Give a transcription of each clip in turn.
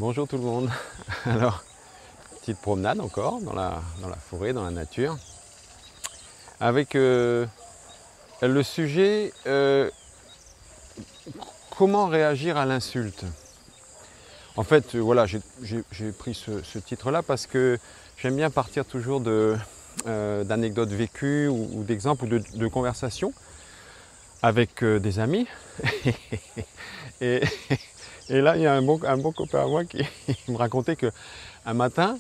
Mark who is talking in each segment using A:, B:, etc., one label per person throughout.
A: Bonjour tout le monde. Alors, petite promenade encore dans la forêt, dans la nature. Avec le sujet comment réagir à l'insulte. En fait, voilà, j'ai pris ce titre-là parce que j'aime bien partir toujours d'anecdotes vécues ou d'exemples ou de conversations avec des amis. Et là, il y a un bon copain à moi qui me racontait qu'un matin,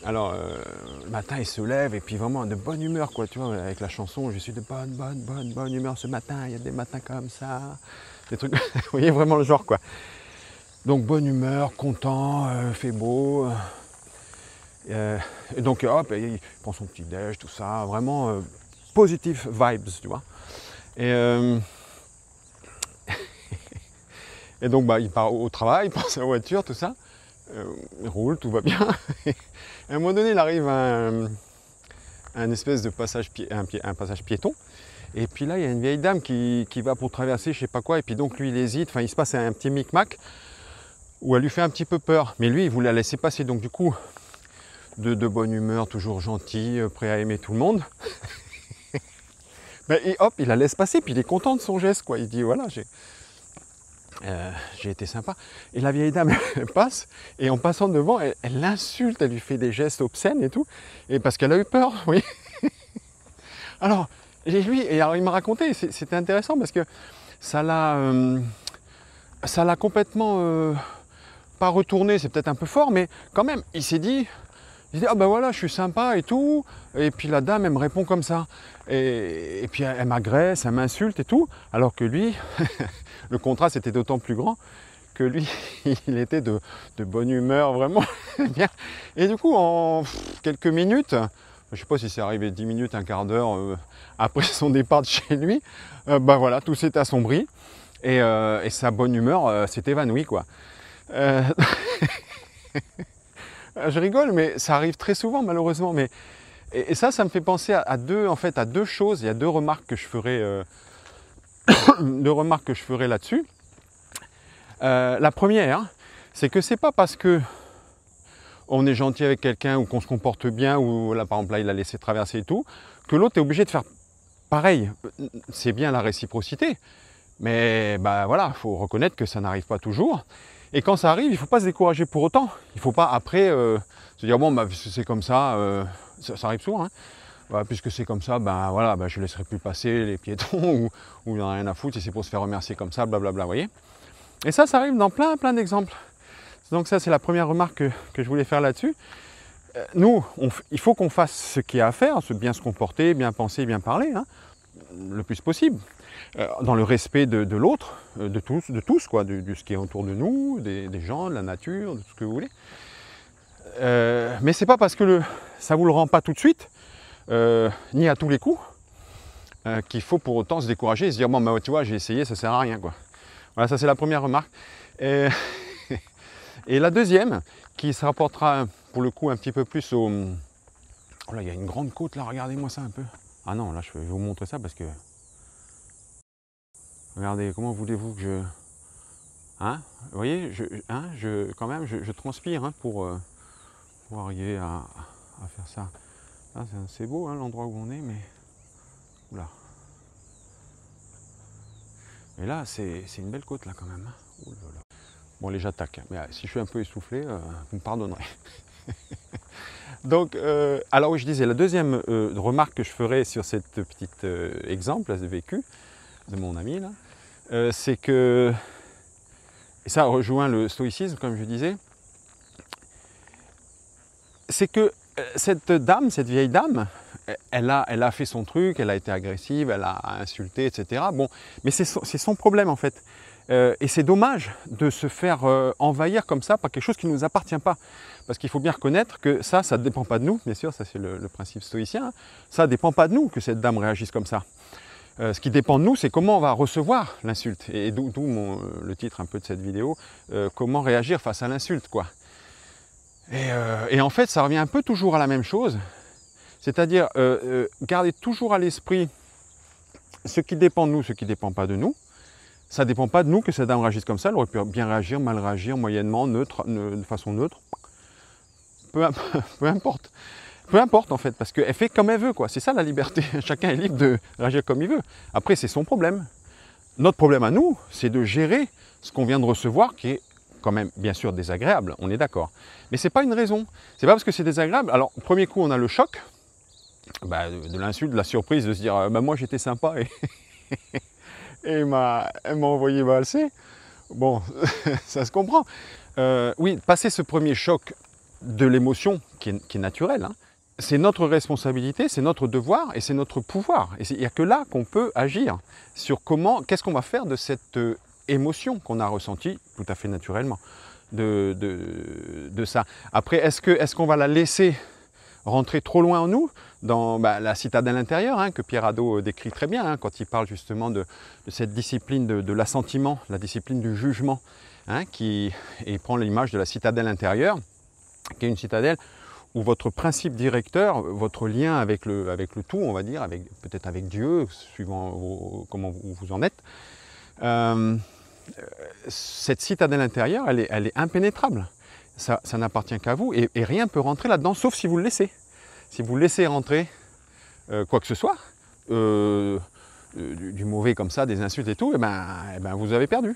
A: alors le matin, il se lève et puis vraiment de bonne humeur, quoi, tu vois, avec la chanson, je suis de bonne humeur ce matin, il y a des matins comme ça, des trucs, vous voyez vraiment le genre, quoi. Donc bonne humeur, content, fait beau, et donc hop, il prend son petit déj, tout ça, vraiment positive vibes, tu vois. Et donc il part au travail, il prend sa voiture, tout ça, il roule, tout va bien. Et à un moment donné, il arrive à un espèce de passage, un passage piéton. Et puis là, il y a une vieille dame qui va pour traverser, je sais pas quoi, et puis donc lui, il hésite, enfin il se passe un petit micmac où elle lui fait un petit peu peur. Mais lui, il voulait la laisser passer, donc du coup, de bonne humeur, toujours gentil, prêt à aimer tout le monde. Et hop, il la laisse passer, puis il est content de son geste, quoi. Il dit, voilà, j'ai été sympa. Et la vieille dame, elle passe, et en passant devant, elle l'insulte, elle lui fait des gestes obscènes et tout, et parce qu'elle a eu peur, oui. Alors, alors il m'a raconté, c'était intéressant parce que ça l'a complètement, pas retourné, c'est peut-être un peu fort, mais quand même, il s'est dit, ah ben voilà, je suis sympa et tout, et puis la dame, elle me répond comme ça, et puis elle m'agresse, elle m'insulte et tout, alors que lui, le contraste était d'autant plus grand que lui, il était de bonne humeur, vraiment bien. Et du coup, en quelques minutes, je ne sais pas si c'est arrivé 10 minutes, un quart d'heure après son départ de chez lui, ben voilà, tout s'est assombri, et sa bonne humeur s'est évanouie, quoi. Je rigole, mais ça arrive très souvent, malheureusement. Et ça me fait penser à deux choses. Il y a deux remarques que je ferai, là-dessus. La première, c'est que c'est pas parce que on est gentil avec quelqu'un ou qu'on se comporte bien, ou là, par exemple, là, il a laissé traverser et tout, que l'autre est obligé de faire pareil. C'est bien la réciprocité, mais bah voilà, il faut reconnaître que ça n'arrive pas toujours. Et quand ça arrive, il ne faut pas se décourager pour autant. Il ne faut pas après se dire, bon, bah, c'est comme ça, ça arrive souvent, hein. Bah, puisque c'est comme ça, ben voilà, je ne laisserai plus passer les piétons, ou il n'y en a rien à foutre, et c'est pour se faire remercier comme ça, blablabla, vous voyez. Et ça arrive dans plein d'exemples. Donc ça, c'est la première remarque que je voulais faire là-dessus. Nous, il faut qu'on fasse ce qu'il y a à faire, bien se comporter, bien penser, bien parler, hein, le plus possible. Dans le respect de l'autre, de tous quoi, de ce qui est autour de nous, des gens, de la nature, de tout ce que vous voulez. Mais c'est pas parce que ça vous le rend pas tout de suite, ni à tous les coups, qu'il faut pour autant se décourager et se dire, bon, bah, tu vois, j'ai essayé, ça sert à rien, quoi. Voilà, ça c'est la première remarque. Et la deuxième, qui se rapportera pour le coup un petit peu plus au... Oh là, il y a une grande côte là, regardez-moi ça un peu. Ah non, là je vais vous montrer ça parce que... Regardez, comment voulez-vous que je... Hein, vous voyez, quand même, je transpire, hein, pour arriver à faire ça. Là, c'est beau, hein, l'endroit où on est, mais... Oula. Mais là, c'est une belle côte, là, quand même. Ouh là là. Bon, allez, j'attaque. Mais si je suis un peu essoufflé, vous me pardonnerez. Donc, alors oui, je disais, la deuxième remarque que je ferai sur cette petite exemple là, de vécu de mon ami, là, c'est que, et ça rejoint le stoïcisme, comme je disais, c'est que cette vieille dame, elle a fait son truc, elle a été agressive, elle a insulté, etc. Bon, mais c'est son problème, en fait. Et c'est dommage de se faire envahir comme ça par quelque chose qui ne nous appartient pas. Parce qu'il faut bien reconnaître que ça ne dépend pas de nous, bien sûr, ça c'est le principe stoïcien, hein. Ça ne dépend pas de nous que cette dame réagisse comme ça. Ce qui dépend de nous, c'est comment on va recevoir l'insulte. Et d'où le titre un peu de cette vidéo, comment réagir face à l'insulte, quoi. Et en fait, ça revient un peu toujours à la même chose, c'est-à-dire garder toujours à l'esprit ce qui dépend de nous, ce qui ne dépend pas de nous. Ça ne dépend pas de nous que cette dame réagisse comme ça. Elle aurait pu bien réagir, mal réagir, moyennement, neutre, de façon neutre. Peu, peu importe. Peu importe en fait, parce qu'elle fait comme elle veut, quoi. C'est ça la liberté. Chacun est libre de réagir comme il veut. Après, c'est son problème. Notre problème à nous, c'est de gérer ce qu'on vient de recevoir, qui est quand même bien sûr désagréable, on est d'accord. Mais ce n'est pas une raison. C'est pas parce que c'est désagréable. Alors, au premier coup, on a le choc, de l'insulte, de la surprise, de se dire moi j'étais sympa et, et elle m'a envoyé valser. Bon, ça se comprend. Oui, passer ce premier choc de l'émotion, qui est naturel, hein, c'est notre responsabilité, c'est notre devoir et c'est notre pouvoir. Et il n'y a que là qu'on peut agir sur qu'est-ce qu'on va faire de cette émotion qu'on a ressentie tout à fait naturellement de ça. Après, est-ce qu'on va la laisser rentrer trop loin en nous, dans la citadelle intérieure, hein, que Pierre Hadot décrit très bien, hein, quand il parle justement de cette discipline de l'assentiment, la discipline du jugement, hein, et il prend l'image de la citadelle intérieure, qui est une citadelle où votre principe directeur, votre lien avec le tout, on va dire, peut-être avec Dieu, suivant comment vous en êtes, cette citadelle intérieure, elle est impénétrable. Ça n'appartient qu'à vous et rien ne peut rentrer là-dedans, sauf si vous le laissez. Si vous laissez rentrer quoi que ce soit, du mauvais comme ça, des insultes et tout, vous avez perdu.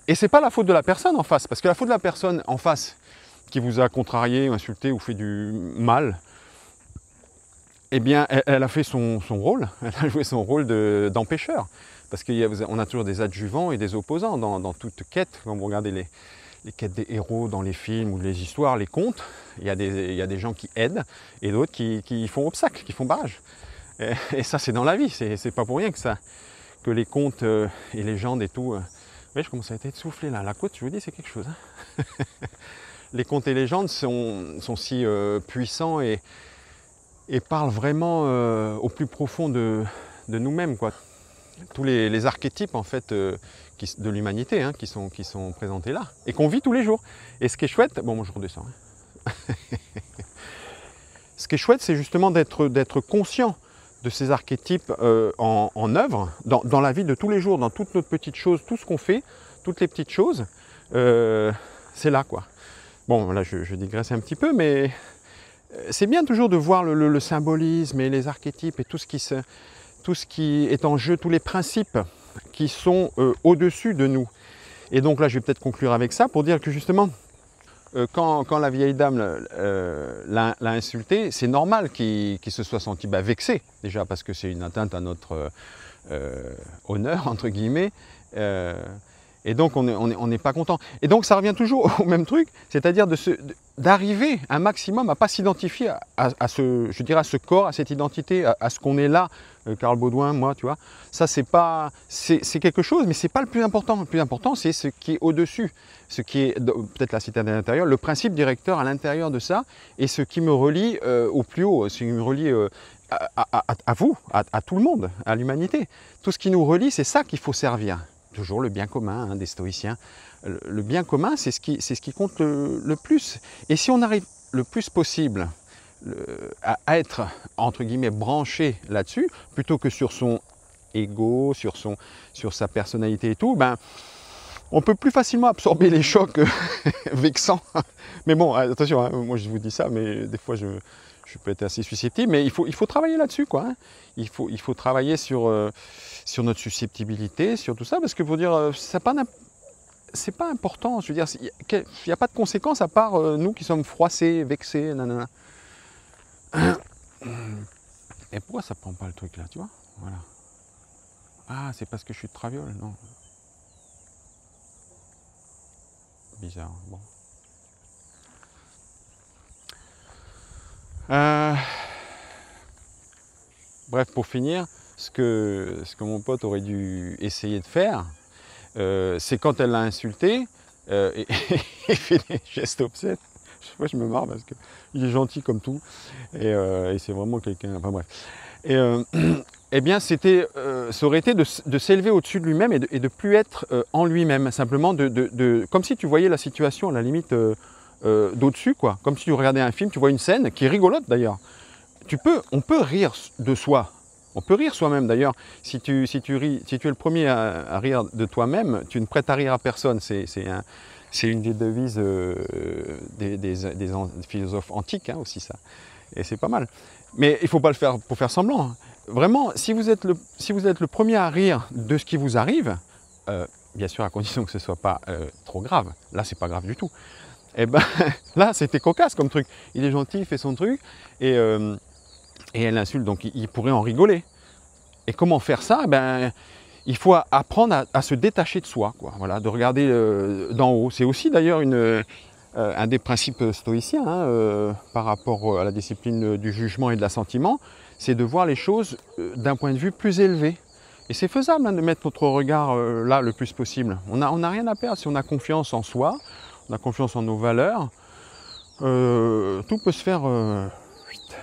A: Et ce n'est pas la faute de la personne en face, parce que la faute de la personne en face qui vous a contrarié, insulté ou fait du mal, eh bien, elle a fait son rôle, elle a joué son rôle d'empêcheur. Parce qu'on a toujours des adjuvants et des opposants dans toute quête. Quand vous regardez les quêtes des héros dans les films ou les histoires, les contes, il y a des gens qui aident et d'autres qui font obstacle, qui font barrage. Et ça, c'est dans la vie, c'est pas pour rien que les contes et légendes et tout... Oui, je commence à être essoufflé là. La côte, je vous dis, c'est quelque chose. Hein. Les contes et légendes sont si puissants et parlent vraiment au plus profond de nous-mêmes, quoi. Tous les archétypes en fait de l'humanité, hein, qui sont présentés là et qu'on vit tous les jours. Et ce qui est chouette, bon, moi je redescends. Hein. Ce qui est chouette, c'est justement d'être conscient de ces archétypes en œuvre, dans la vie de tous les jours, dans toutes nos petites choses, tout ce qu'on fait, toutes les petites choses, c'est là, quoi. Bon, là je digresse un petit peu, mais c'est bien toujours de voir le symbolisme et les archétypes et tout ce qui est en jeu, tous les principes qui sont au-dessus de nous. Et donc là, je vais peut-être conclure avec ça pour dire que justement, quand la vieille dame l'a insulté, c'est normal qu'il se soit senti vexé, déjà parce que c'est une atteinte à notre honneur, entre guillemets, et donc on n'est pas content. Et donc ça revient toujours au même truc, c'est-à-dire d'arriver un maximum à ne pas s'identifier à ce corps, à cette identité, à ce qu'on est là, Carl Baudouin, moi, tu vois. Ça, c'est quelque chose, mais ce n'est pas le plus important. Le plus important, c'est ce qui est au-dessus, ce qui est peut-être la citadelle intérieure, le principe directeur à l'intérieur de ça, et ce qui me relie au plus haut, ce qui me relie à vous, à tout le monde, à l'humanité. Tout ce qui nous relie, c'est ça qu'il faut servir. Toujours le bien commun, hein, des stoïciens. Le bien commun, c'est ce qui compte le plus. Et si on arrive le plus possible à être, entre guillemets, branché là-dessus, plutôt que sur son ego, sur sa personnalité et tout, on peut plus facilement absorber les chocs vexants. Mais bon, attention, hein, moi je vous dis ça, mais des fois je peux être assez susceptible, mais il faut travailler là-dessus, quoi. Hein. Il faut travailler sur notre susceptibilité, sur tout ça, parce que pour dire, c'est pas important, je veux dire, il n'y a pas de conséquences à part nous qui sommes froissés, vexés, nanana. Et pourquoi ça prend pas le truc là, tu vois? Voilà. Ah, c'est parce que je suis de Traviole, non? Bizarre, bon. Bref, pour finir, ce que mon pote aurait dû essayer de faire, c'est quand elle l'a insulté, et fait des gestes obscènes. Moi, je me marre parce qu'il est gentil comme tout, et c'est vraiment quelqu'un. Enfin bref. Et eh bien, ça aurait été de s'élever au-dessus de lui-même et de plus être en lui-même, simplement comme si tu voyais la situation à la limite d'au-dessus, quoi. Comme si tu regardais un film, tu vois une scène qui est rigolote d'ailleurs. On peut rire de soi On peut rire soi-même d'ailleurs. Si tu es le premier à rire de toi-même, tu ne prêtes à rire à personne. C'est une des devises des philosophes antiques aussi, ça. Et c'est pas mal. Mais il ne faut pas le faire pour faire semblant. Vraiment, si vous êtes le premier à rire de ce qui vous arrive, bien sûr à condition que ce ne soit pas trop grave, là c'est pas grave du tout, et ben là c'était cocasse comme truc. Il est gentil, il fait son truc, et elle l'insulte, donc il pourrait en rigoler. Et comment faire ça? Il faut apprendre à se détacher de soi, quoi. Voilà, de regarder d'en haut. C'est aussi d'ailleurs un des principes stoïciens par rapport à la discipline du jugement et de l'assentiment, c'est de voir les choses d'un point de vue plus élevé. Et c'est faisable de mettre notre regard là le plus possible. On n'a rien à perdre si on a confiance en soi, on a confiance en nos valeurs. Tout peut se faire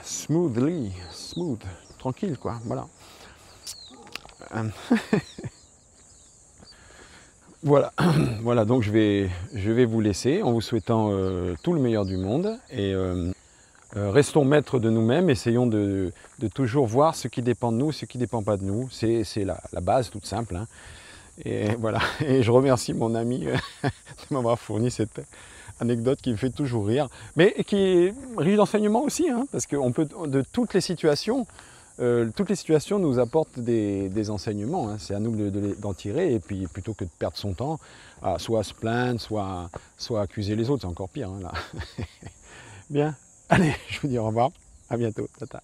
A: smooth, tranquille, quoi. Voilà. Voilà, voilà, donc je vais vous laisser en vous souhaitant tout le meilleur du monde et restons maîtres de nous-mêmes, essayons de toujours voir ce qui dépend de nous, ce qui ne dépend pas de nous, c'est la base toute simple. Et voilà, et je remercie mon ami de m'avoir fourni cette anecdote qui me fait toujours rire, mais qui est riche d'enseignements aussi, parce que de toutes les situations nous apportent des enseignements. C'est à nous d'en tirer, et puis plutôt que de perdre son temps, soit à se plaindre, soit accuser les autres, c'est encore pire. Là. Bien, allez, je vous dis au revoir, à bientôt, tata.